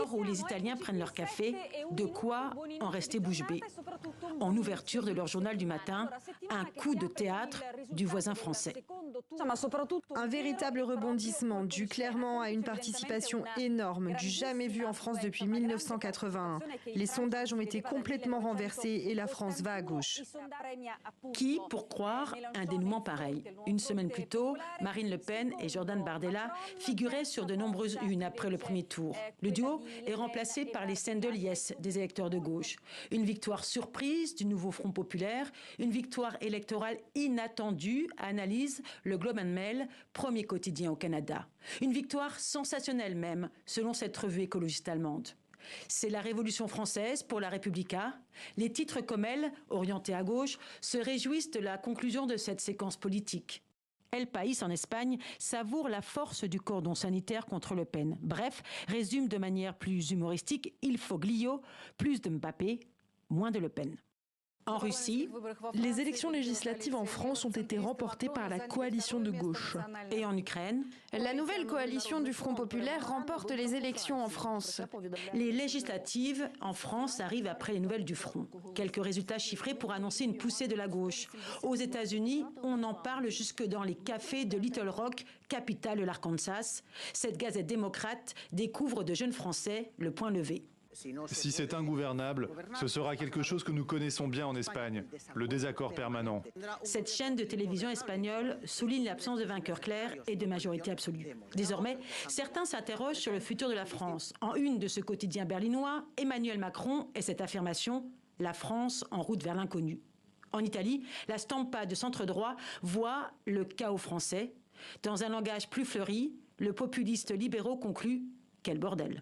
l'heure où les Italiens prennent leur café, de quoi en rester bouche bée. En ouverture de leur journal du matin, un coup de théâtre du voisin français. Un véritable rebondissement dû clairement à une participation énorme, du jamais vu en France depuis 1981. Les sondages ont été complètement renversés et la France va à gauche. Qui pour croire un dénouement pareil? Une semaine plus tôt, Marine Le Pen et Jordan Bardella figuraient sur de nombreuses unes après le premier tour. Le duo est remplacé par les scènes de liesse des électeurs de gauche. Une victoire surprise du nouveau Front populaire, une victoire électorale inattendue, analyse le Globe and Mail, premier quotidien au Canada. Une victoire sensationnelle même, selon cette revue écologiste allemande. C'est la Révolution française pour la Repubblica. Les titres comme elle, orientés à gauche, se réjouissent de la conclusion de cette séquence politique. El País en Espagne savoure la force du cordon sanitaire contre Le Pen. Bref, résume de manière plus humoristique, il faut Glio, plus de Mbappé, moins de Le Pen. En Russie, les élections législatives en France ont été remportées par la coalition de gauche. Et en Ukraine, la nouvelle coalition du Front populaire remporte les élections en France. Les législatives en France arrivent après les nouvelles du Front. Quelques résultats chiffrés pour annoncer une poussée de la gauche. Aux États-Unis, on en parle jusque dans les cafés de Little Rock, capitale de l'Arkansas. Cette gazette démocrate découvre de jeunes Français le point levé. Si c'est ingouvernable, ce sera quelque chose que nous connaissons bien en Espagne, le désaccord permanent. Cette chaîne de télévision espagnole souligne l'absence de vainqueur clair et de majorité absolue. Désormais, certains s'interrogent sur le futur de la France. En une de ce quotidien berlinois, Emmanuel Macron et cette affirmation « La France en route vers l'inconnu ». En Italie, la Stampa de centre-droit voit le chaos français. Dans un langage plus fleuri, le populiste libéraux conclut « Quel bordel !»